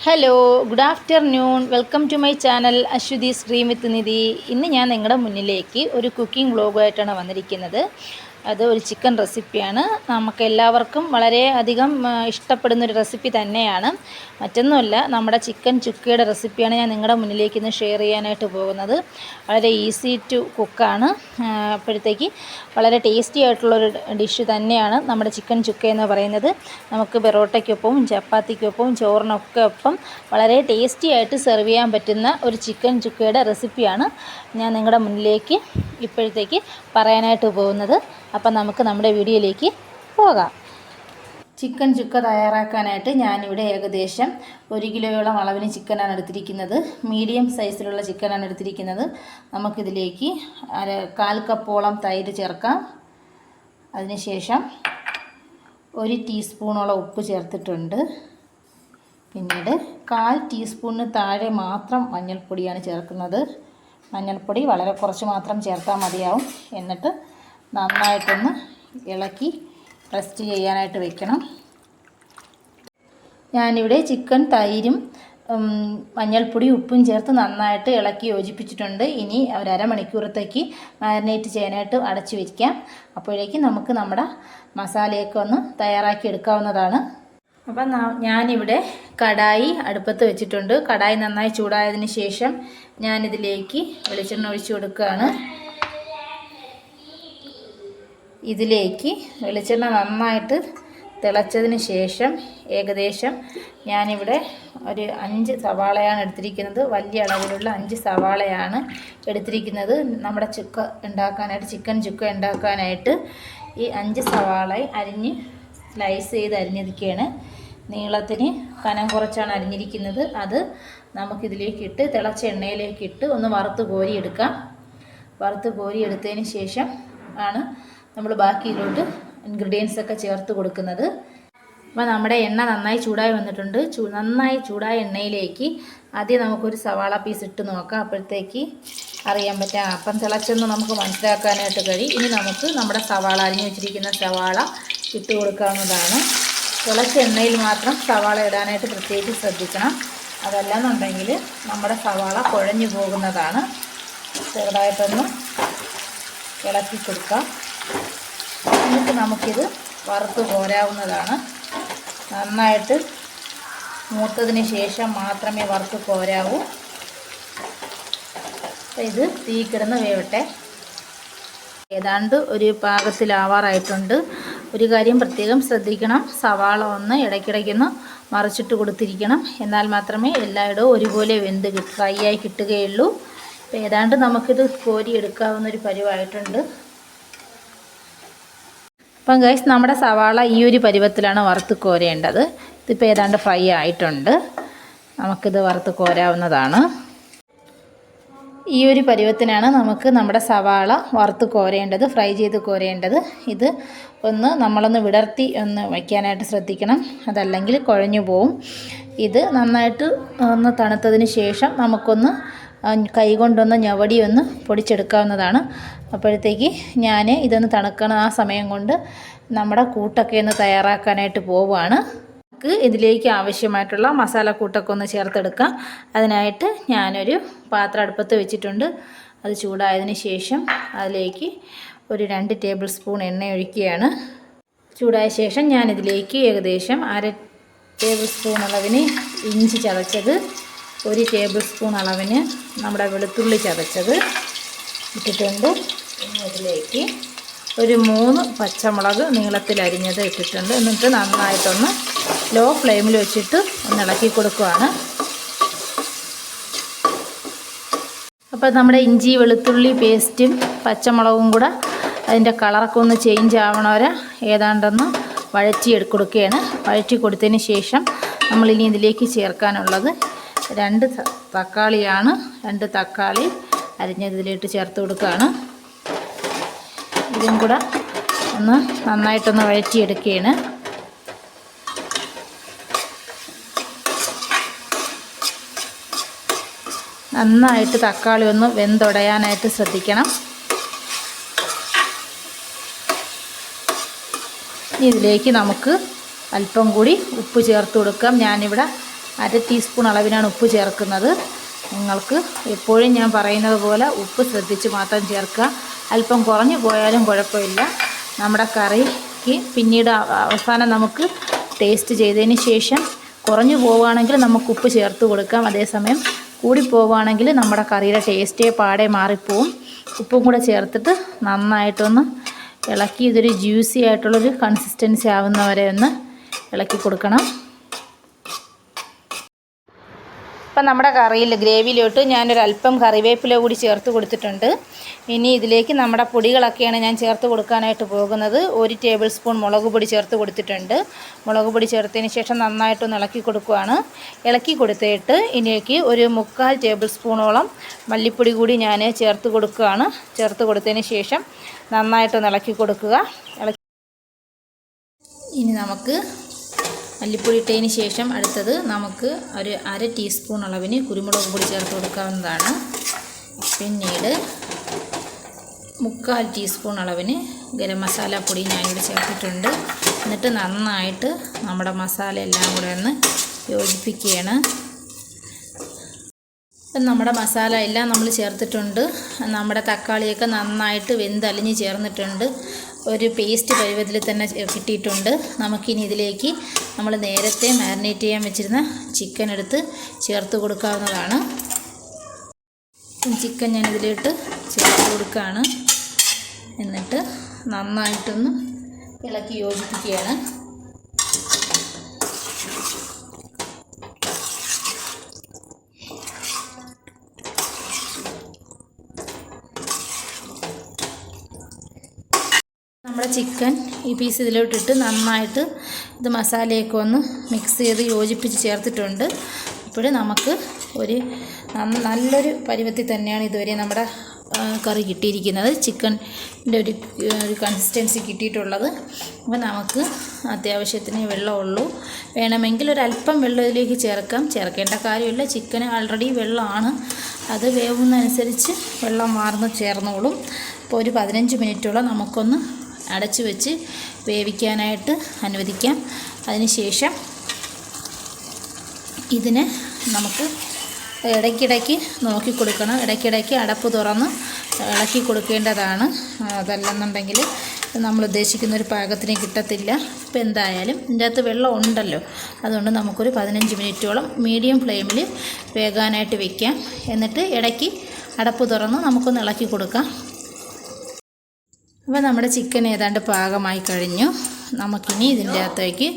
Hello, good afternoon. Welcome to my channel Aswathi's dream with Nidhi. ഇന്ന് ഞാൻ നിങ്ങളുടെ മുന്നിലേക്ക് ഒരു കുക്കിംഗ് വ്ലോഗുമായിട്ടാണ് വന്നിരിക്കുന്നത്. അത് ഒരു ചിക്കൻ റെസിപ്പിയാണ്. നമുക്ക് എല്ലാവർക്കും വളരെ അധികം ഇഷ്ടപ്പെടുന്നൊരു റെസിപ്പി തന്നെയാണ്. മറ്റൊന്നുമല്ല, നമ്മുടെ ചിക്കൻ ചുക്കയുടെ റെസിപ്പിയാണ് ഞാൻ നിങ്ങളുടെ മുന്നിലേക്ക് ഇന്ന് ഷെയർ ചെയ്യാനായിട്ട് പോകുന്നത്. വളരെ ഈസി ടു കുക്കാണ്. അപ്പോഴത്തേക്ക് വളരെ ടേസ്റ്റി ആയിട്ടുള്ളൊരു ഡിഷ് തന്നെയാണ് നമ്മുടെ ചിക്കൻ ചുക്ക എന്ന് പറയുന്നത്. നമുക്ക് പെറോട്ടയ്ക്കൊപ്പവും ചപ്പാത്തിക്കൊപ്പവും ചോറിനൊക്കെ ഒപ്പം വളരെ ടേസ്റ്റി ആയിട്ട് സെർവ് ചെയ്യാൻ പറ്റുന്ന ഒരു ചിക്കൻ ചുക്കയുടെ റെസിപ്പിയാണ് ഞാൻ നിങ്ങളുടെ മുന്നിലേക്ക് ഇപ്പോഴത്തേക്ക് പറയാനായിട്ട് പോകുന്നത്. അപ്പം നമുക്ക് നമ്മുടെ വീഡിയോയിലേക്ക് പോകാം. ചിക്കൻ ചുക്ക തയ്യാറാക്കാനായിട്ട് ഞാനിവിടെ ഏകദേശം 1 കിലോയോളം അളവിന് ചിക്കനാണ് എടുത്തിരിക്കുന്നത്. മീഡിയം സൈസിലുള്ള ചിക്കനാണ് എടുത്തിരിക്കുന്നത്. നമുക്കിതിലേക്ക് 1/4 കപ്പോളം തൈര് ചേർക്കാം. അതിനുശേഷം 1 ടീസ്പൂണോളം ഉപ്പ് ചേർത്തിട്ടുണ്ട്. പിന്നീട് 1/4 ടീസ്പൂണിന് താഴെ മാത്രം മഞ്ഞൾപ്പൊടിയാണ് ചേർക്കുന്നത്. മഞ്ഞൾപ്പൊടി വളരെ കുറച്ച് മാത്രം ചേർത്താൽ മതിയാവും. എന്നിട്ട് നന്നായിട്ടൊന്ന് ഇളക്കി റെസ്റ്റ് ചെയ്യാനായിട്ട് വെക്കണം. ഞാനിവിടെ ചിക്കൻ തൈരും മഞ്ഞൾപ്പൊടി ഉപ്പും ചേർത്ത് നന്നായിട്ട് ഇളക്കി യോജിപ്പിച്ചിട്ടുണ്ട്. ഇനി ഒരു അരമണിക്കൂറത്തേക്ക് മാരിനേറ്റ് ചെയ്യാനായിട്ട് അടച്ചു വയ്ക്കാം. അപ്പോഴേക്കും നമുക്ക് നമ്മുടെ മസാലയൊക്കെ ഒന്ന് തയ്യാറാക്കി എടുക്കാവുന്നതാണ്. അപ്പം ഞാനിവിടെ കടായി അടുപ്പത്ത് വെച്ചിട്ടുണ്ട്. കടായി നന്നായി ചൂടായതിന് ശേഷം ഞാനിതിലേക്ക് വെളിച്ചെണ്ണ ഒഴിച്ചു കൊടുക്കുകയാണ്. ഇതിലേക്ക് വെളിച്ചെണ്ണ നന്നായിട്ട് തിളച്ചതിന് ശേഷം ഏകദേശം ഞാനിവിടെ ഒരു 5 സവാളയാണ് എടുത്തിരിക്കുന്നത്. വലിയ അളവിലുള്ള 5 സവാളയാണ് എടുത്തിരിക്കുന്നത്. നമ്മുടെ ചിക്കൻ ചുക്ക ഉണ്ടാക്കാനായിട്ട് ഈ 5 സവാള സ്ലൈസ് ചെയ്ത് അരിഞ്ഞിരിക്കുകയാണ്. നീളത്തിന് കനം കുറച്ചാണ് അരിഞ്ഞിരിക്കുന്നത്. അത് നമുക്കിതിലേക്കിട്ട് തിളച്ച എണ്ണയിലേക്കിട്ട് ഒന്ന് വറുത്ത് കോരിയെടുക്കാം. വറുത്ത് കോരിയെടുത്തതിന് ശേഷം ആണ് നമ്മൾ ബാക്കിയിലോട്ട് ഇൻഗ്രീഡിയൻസൊക്കെ ചേർത്ത് കൊടുക്കുന്നത്. അപ്പോൾ നമ്മുടെ എണ്ണ നന്നായി ചൂടായി വന്നിട്ടുണ്ട്. നന്നായി ചൂടായ എണ്ണയിലേക്ക് ആദ്യം നമുക്കൊരു സവാള പീസ് ഇട്ട് നോക്കാം. അപ്പോഴത്തേക്ക് അറിയാൻ പറ്റാം. അപ്പം തിളച്ചെന്ന് നമുക്ക് മനസ്സിലാക്കാനായിട്ട് കഴിയും. ഇനി നമുക്ക് നമ്മുടെ സവാള അരിഞ്ഞു വെച്ചിരിക്കുന്ന സവാള ഇട്ട് കൊടുക്കാവുന്നതാണ്. തിളച്ച എണ്ണയിൽ മാത്രം സവാള ഇടാനായിട്ട് പ്രത്യേകിച്ച് ശ്രദ്ധിക്കണം. അതല്ലാന്നുണ്ടെങ്കിൽ നമ്മുടെ സവാള കുഴഞ്ഞു പോകുന്നതാണ്. ചെറുതായിട്ടൊന്ന് ഇളക്കി കൊടുക്കാം. എന്നിട്ട് നമുക്കിത് വറുത്ത് കോരാവുന്നതാണ്. നന്നായിട്ട് മൂത്തതിന് ശേഷം മാത്രമേ വറുത്ത് കോരാവൂ. ഇത് തീ കിടന്ന് വേവട്ടെ. ഏതാണ്ട് ഒരു പാകത്തിലാവാറായിട്ടുണ്ട്. ഒരു കാര്യം പ്രത്യേകം ശ്രദ്ധിക്കണം, സവാള ഒന്ന് ഇടയ്ക്കിടയ്ക്കൊന്ന് മറിച്ചിട്ട് കൊടുത്തിരിക്കണം. എന്നാൽ മാത്രമേ എല്ലായിടവും ഒരുപോലെ ഫ്രൈ ആയി കിട്ടുകയുള്ളൂ. അപ്പോൾ ഏതാണ്ട് നമുക്കിത് കോരി എടുക്കാവുന്നൊരു പരുവായിട്ടുണ്ട്. അപ്പം ഗൈസ്, നമ്മുടെ സവാള ഈ ഒരു പരുവത്തിലാണ് വറുത്ത് കോരേണ്ടത്. ഇതിപ്പോൾ ഏതാണ്ട് ഫ്രൈ ആയിട്ടുണ്ട്. നമുക്കിത് വറുത്ത് കോരാവുന്നതാണ്. ഈ ഒരു പരുവത്തിനാണ് നമുക്ക് നമ്മുടെ സവാള വറുത്ത് കോരേണ്ടത്, ഫ്രൈ ചെയ്ത് കോരേണ്ടത്. ഇത് നമ്മളൊന്ന് വിടർത്തി ഒന്ന് വയ്ക്കാനായിട്ട് ശ്രദ്ധിക്കണം, അതല്ലെങ്കിൽ കുഴഞ്ഞു പോവും. ഇത് നന്നായിട്ട് ഒന്ന് തണുത്തതിന് ശേഷം നമുക്കൊന്ന് കൈകൊണ്ടൊന്ന് ഞവടിയൊന്ന് പൊടിച്ചെടുക്കാവുന്നതാണ്. അപ്പോഴത്തേക്ക് ഞാൻ ഇതൊന്ന് തണുക്കണം. ആ സമയം കൊണ്ട് നമ്മുടെ കൂട്ടൊക്കെ ഒന്ന് തയ്യാറാക്കാനായിട്ട് പോവുകയാണ്. നമുക്ക് ഇതിലേക്ക് ആവശ്യമായിട്ടുള്ള മസാലക്കൂട്ടൊക്കെ ഒന്ന് ചേർത്തെടുക്കാം. അതിനായിട്ട് ഞാനൊരു പാത്രം അടുപ്പത്ത് വെച്ചിട്ടുണ്ട്. അത് ചൂടായതിന് ശേഷം അതിലേക്ക് ഒരു 2 ടേബിൾ സ്പൂൺ എണ്ണ ഒഴിക്കുകയാണ്. ചൂടായ ശേഷം ഞാനിതിലേക്ക് ഏകദേശം 1/2 ടേബിൾ സ്പൂൺ അളവിന് ഇഞ്ചി ചതച്ചത്, 1 ടേബിൾ സ്പൂൺ അളവിന് നമ്മുടെ വെളുത്തുള്ളി ചതച്ചത് ഇട്ടിട്ടുണ്ട്. പിന്നെ ഇതിലേക്ക് ഒരു 3 പച്ചമുളക് നീളത്തിൽ അരിഞ്ഞത് ഇട്ടിട്ടുണ്ട്. എന്നിട്ട് നന്നായിട്ടൊന്ന് ലോ ഫ്ലെയിമിൽ വെച്ചിട്ട് ഒന്ന് ഇളക്കി കൊടുക്കുകയാണ്. അപ്പോൾ നമ്മുടെ ഇഞ്ചി വെളുത്തുള്ളി പേസ്റ്റും പച്ചമുളകും കൂടെ അതിൻ്റെ കളറൊക്കെ ഒന്ന് ചേഞ്ച് ആവണ വരെ ഏതാണ്ടൊന്ന് കൊടുക്കുകയാണ്. വഴറ്റി കൊടുത്തതിന് ശേഷം നമ്മളിനി ഇതിലേക്ക് ചേർക്കാനുള്ളത് 2 തക്കാളിയാണ്. 2 തക്കാളി അരിഞ്ഞതിലേക്ക് ചേർത്ത് കൊടുക്കുകയാണ്. ഇതും കൂടെ ഒന്ന് നന്നായിട്ടൊന്ന് വഴറ്റിയെടുക്കുകയാണ്. നന്നായിട്ട് തക്കാളി ഒന്ന് വെന്തുടയാനായിട്ട് ശ്രദ്ധിക്കണം. ഇതിലേക്ക് നമുക്ക് അല്പം കൂടി ഉപ്പ് ചേർത്ത് കൊടുക്കാം. ഞാനിവിടെ 1/2 ടീസ്പൂൺ അളവിനാണ് ഉപ്പ് ചേർക്കുന്നത്. നിങ്ങൾക്ക് എപ്പോഴും ഞാൻ പറയുന്നത് പോലെ ഉപ്പ് ശ്രദ്ധിച്ച് മാത്രം ചേർക്കുക. അല്പം കുറഞ്ഞു പോയാലും കുഴപ്പമില്ല. നമ്മുടെ കറിക്ക് പിന്നീട് അവസാനം നമുക്ക് ടേസ്റ്റ് ചെയ്തതിന് ശേഷം കുറഞ്ഞു പോവുകയാണെങ്കിൽ നമുക്ക് ഉപ്പ് ചേർത്ത് കൊടുക്കാം. അതേസമയം കൂടി പോവുകയാണെങ്കിൽ നമ്മുടെ കറിയുടെ ടേസ്റ്റേ പാടെ മാറിപ്പോവും. ഉപ്പും കൂടെ ചേർത്തിട്ട് നന്നായിട്ടൊന്ന് ഇളക്കി ഇതൊരു ജ്യൂസി ആയിട്ടുള്ളൊരു കൺസിസ്റ്റൻസി ആവുന്നവരെ ഒന്ന് ഇളക്കി കൊടുക്കണം. ഇപ്പം നമ്മുടെ കറിയിൽ ഗ്രേവിയിലോട്ട് ഞാനൊരല്പം കറിവേപ്പില കൂടി ചേർത്ത് കൊടുത്തിട്ടുണ്ട്. ഇനി ഇതിലേക്ക് നമ്മുടെ പൊടികളൊക്കെയാണ് ഞാൻ ചേർത്ത് കൊടുക്കാനായിട്ട് പോകുന്നത്. 1 ടേബിൾ സ്പൂൺ മുളക് പൊടി ചേർത്ത് കൊടുത്തിട്ടുണ്ട്. മുളക് പൊടി ചേർത്തതിന് ശേഷം നന്നായിട്ടൊന്ന് ഇളക്കി കൊടുക്കുകയാണ്. ഇളക്കി കൊടുത്തിട്ട് ഇതിലേക്ക് ഒരു 3/4 ടേബിൾ സ്പൂണോളം മല്ലിപ്പൊടി കൂടി ഞാൻ ചേർത്ത് കൊടുക്കുകയാണ്. ചേർത്ത് കൊടുത്തതിന് ശേഷം നന്നായിട്ടൊന്ന് ഇളക്കി കൊടുക്കുക. ഇനി നമുക്ക് മല്ലിപ്പൊടി ഇട്ടതിന് ശേഷം അടുത്തത് നമുക്ക് ഒരു 1/2 ടീസ്പൂൺ അളവിന് കുരുമുളക് പൊടി ചേർത്ത് കൊടുക്കാവുന്നതാണ്. പിന്നീട് 3/4 ടീസ്പൂൺ അളവിന് ഗരം മസാല പൊടി ഞാനിവിടെ ചേർത്തിട്ടുണ്ട്. എന്നിട്ട് നന്നായിട്ട് നമ്മുടെ മസാല എല്ലാം കൂടെ ഒന്ന് യോജിപ്പിക്കുകയാണ്. നമ്മുടെ മസാല എല്ലാം നമ്മൾ ചേർത്തിട്ടുണ്ട്. നമ്മുടെ തക്കാളിയൊക്കെ നന്നായിട്ട് വെന്തലിഞ്ഞ് ചേർന്നിട്ടുണ്ട്. ഒരു പേസ്റ്റ് പരുവത്തിൽ തന്നെ കിട്ടിയിട്ടുണ്ട്. നമുക്കിനി ഇതിലേക്ക് നമ്മൾ നേരത്തെ മാരിനേറ്റ് ചെയ്യാൻ വെച്ചിരുന്ന ചിക്കൻ എടുത്ത് ചേർത്ത് കൊടുക്കാവുന്നതാണ്. ചിക്കൻ ഞാൻ ഇതിലിട്ട് ചേർത്ത് കൊടുക്കുകയാണ്. എന്നിട്ട് നന്നായിട്ടൊന്ന് ഇളക്കി യോജിപ്പിക്കുകയാണ്. നമ്മുടെ ചിക്കൻ ഈ പീസ് ഇതിലോട്ടിട്ട് നന്നായിട്ട് ഇത് മസാലയൊക്കെ ഒന്ന് മിക്സ് ചെയ്ത് യോജിപ്പിച്ച് ചേർത്തിട്ടുണ്ട്. അപ്പോൾ നമുക്ക് ഒരു നല്ലൊരു പരുവത്തിൽ തന്നെയാണ് ഇതുവരെ നമ്മുടെ കറി കിട്ടിയിരിക്കുന്നത്. ചിക്കൻ്റെ ഒരു കൺസിസ്റ്റൻസി കിട്ടിയിട്ടുള്ളത്. അപ്പോൾ നമുക്ക് അത്യാവശ്യത്തിന് വെള്ളമുള്ളൂ. വേണമെങ്കിൽ ഒരല്പം വെള്ളം ഇതിലേക്ക് ചേർക്കേണ്ട കാര്യമില്ല. ചിക്കന് ആൾറെഡി വെള്ളമാണ്. അത് വേവുന്നതനുസരിച്ച് വെള്ളം മാർന്ന് ചേർന്നോളും. അപ്പോൾ ഒരു 15 മിനിറ്റോളം നമുക്കൊന്ന് അടച്ചു വെച്ച് വേവിക്കാനായിട്ട് അനുവദിക്കാം. അതിനുശേഷം ഇതിന് നമുക്ക് ഇടയ്ക്കിടയ്ക്ക് നോക്കി കൊടുക്കണം. ഇടയ്ക്കിടയ്ക്ക് അടപ്പ് തുറന്ന് ഇളക്കി കൊടുക്കേണ്ടതാണ്. അതല്ലെന്നുണ്ടെങ്കിൽ നമ്മൾ ഉദ്ദേശിക്കുന്ന ഒരു പാകത്തിന് കിട്ടത്തില്ല. ഇപ്പോൾ എന്തായാലും ഇതിൻ്റെ അകത്ത് വെള്ളം ഉണ്ടല്ലോ, അതുകൊണ്ട് നമുക്കൊരു 15 മിനിറ്റോളം മീഡിയം ഫ്ലെയിമിൽ വേകാനായിട്ട് വയ്ക്കാം. എന്നിട്ട് ഇടയ്ക്ക് അടപ്പ് തുറന്ന് നമുക്കൊന്ന് ഇളക്കി കൊടുക്കാം. അപ്പോൾ നമ്മുടെ ചിക്കൻ ഏതാണ്ട് പാകമായി കഴിഞ്ഞു. നമുക്കിനി ഇതിൻ്റെ അകത്തേക്ക്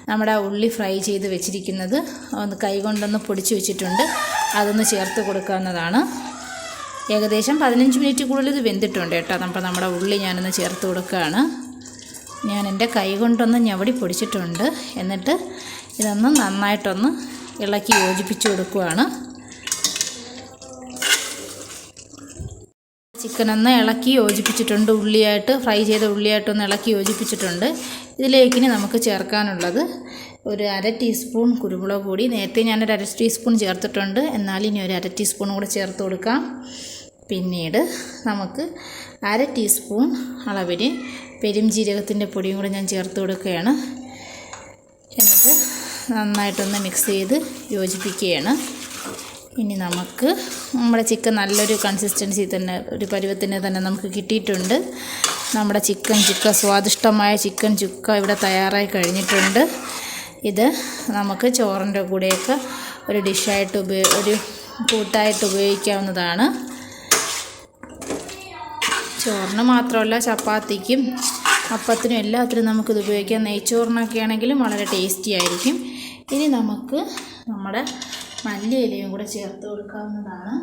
നമ്മുടെ ഉള്ളി ഫ്രൈ ചെയ്ത് വെച്ചിരിക്കുന്നത് ഒന്ന് കൈകൊണ്ടൊന്ന് പൊടിച്ച് വെച്ചിട്ടുണ്ട്, അതൊന്ന് ചേർത്ത് കൊടുക്കാവുന്നതാണ്. ഏകദേശം 15 മിനിറ്റ് കൂടുതൽ ഇത് വെന്തിട്ടുണ്ട് കേട്ടോ. അപ്പോൾ നമ്മുടെ ഉള്ളി ഞാനൊന്ന് ചേർത്ത് കൊടുക്കുകയാണ്. ഞാൻ എൻ്റെ കൈ കൊണ്ടൊന്ന് ഞവടി പൊടിച്ചിട്ടുണ്ട്. എന്നിട്ട് ഇതൊന്ന് നന്നായിട്ടൊന്ന് ഇളക്കി യോജിപ്പിച്ച് കൊടുക്കുകയാണ്. ചിക്കനൊന്ന് ഇളക്കി യോജിപ്പിച്ചിട്ടുണ്ട്. ഉള്ളിയായിട്ട് ഫ്രൈ ചെയ്ത ഉള്ളിയായിട്ടൊന്ന് ഇളക്കി യോജിപ്പിച്ചിട്ടുണ്ട്. ഇതിലേക്കിനി നമുക്ക് ചേർക്കാനുള്ളത് ഒരു 1/2 ടീസ്പൂൺ കുരുമുളക് പൊടി. നേരത്തെ ഞാനൊരു 1/2 ടീസ്പൂൺ ചേർത്തിട്ടുണ്ട്, എന്നാൽ ഇനി ഒരു 1/2 ടീസ്പൂൺ കൂടെ ചേർത്ത് കൊടുക്കാം. പിന്നീട് നമുക്ക് 1/2 ടീസ്പൂൺ അളവിന് പെരുംജീരകത്തിൻ്റെ പൊടിയും കൂടെ ഞാൻ ചേർത്ത് കൊടുക്കുകയാണ്. എന്നിട്ട് നന്നായിട്ടൊന്ന് മിക്സ് ചെയ്ത് യോജിപ്പിക്കുകയാണ്. ഇനി നമുക്ക് നമ്മുടെ ചിക്കൻ നല്ലൊരു കൺസിസ്റ്റൻസി തന്നെ, ഒരു പരുവത്തിന് തന്നെ നമുക്ക് കിട്ടിയിട്ടുണ്ട്. നമ്മുടെ ചിക്കൻ ചുക്ക, സ്വാദിഷ്ടമായ ചിക്കൻ ചുക്ക ഇവിടെ തയ്യാറായി കഴിഞ്ഞിട്ടുണ്ട്. ഇത് നമുക്ക് ചോറിൻ്റെ കൂടെയൊക്കെ ഒരു ഡിഷായിട്ട് ഒരു കൂട്ടായിട്ട് ഉപയോഗിക്കാവുന്നതാണ്. ചോറിന് മാത്രമല്ല, ചപ്പാത്തിക്കും അപ്പത്തിനും എല്ലാത്തിനും നമുക്കിത് ഉപയോഗിക്കാം. നെയ്ച്ചോറിനൊക്കെ ആണെങ്കിലും വളരെ ടേസ്റ്റി ആയിരിക്കും. ഇനി നമുക്ക് നമ്മുടെ മല്ലിയിലയും കൂടെ ചേർത്ത് കൊടുക്കാവുന്നതാണ്.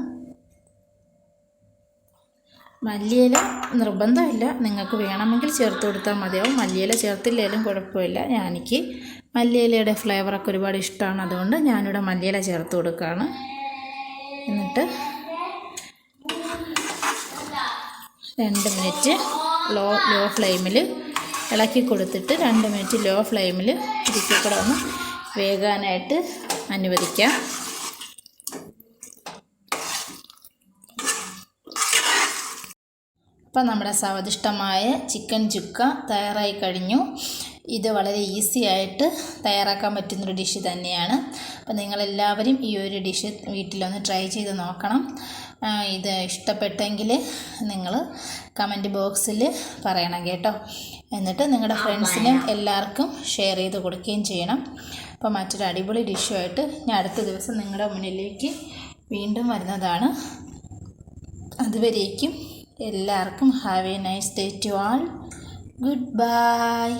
മല്ലിയില നിർബന്ധമില്ല, നിങ്ങൾക്ക് വേണമെങ്കിൽ ചേർത്ത് കൊടുത്താൽ മതിയാവും. മല്ലിയില ചേർത്തില്ലെങ്കിലും കുഴപ്പമില്ല. എനിക്ക് മല്ലിയിലയുടെ ഫ്ലേവറൊക്കെ ഒരുപാട് ഇഷ്ടമാണ്, അതുകൊണ്ട് ഞാനിവിടെ മല്ലിയില ചേർത്ത് കൊടുക്കുകയാണ്. എന്നിട്ട് 2 മിനിറ്റ് ലോ ഫ്ലെയിമിൽ ഇളക്കി കൊടുത്തിട്ട് 2 മിനിറ്റ് ലോ ഫ്ലെയിമിൽ ഇതിൽ കൂടെ ഒന്ന് വേകാനായിട്ട് അനുവദിക്കാം. അപ്പം നമ്മുടെ സ്വാദിഷ്ടമായ ചിക്കൻ ചുക്ക തയ്യാറായി കഴിഞ്ഞു. ഇത് വളരെ ഈസി ആയിട്ട് തയ്യാറാക്കാൻ പറ്റുന്നൊരു ഡിഷ് തന്നെയാണ്. അപ്പോൾ നിങ്ങളെല്ലാവരും ഈ ഒരു ഡിഷ് വീട്ടിലൊന്ന് ട്രൈ ചെയ്ത് നോക്കണം. ഇത് ഇഷ്ടപ്പെട്ടെങ്കിൽ നിങ്ങൾ കമൻറ്റ് ബോക്സിൽ പറയണം കേട്ടോ. എന്നിട്ട് നിങ്ങളുടെ ഫ്രണ്ട്സിനും എല്ലാവർക്കും ഷെയർ ചെയ്ത് കൊടുക്കുകയും ചെയ്യണം. അപ്പോൾ മറ്റൊരു അടിപൊളി ഡിഷുമായിട്ട് ഞാൻ അടുത്ത ദിവസം നിങ്ങളുടെ മുന്നിലേക്ക് വീണ്ടും വരുന്നതാണ്. അതുവരേക്കും എല്ലാവർക്കും have a nice day to all. Good bye.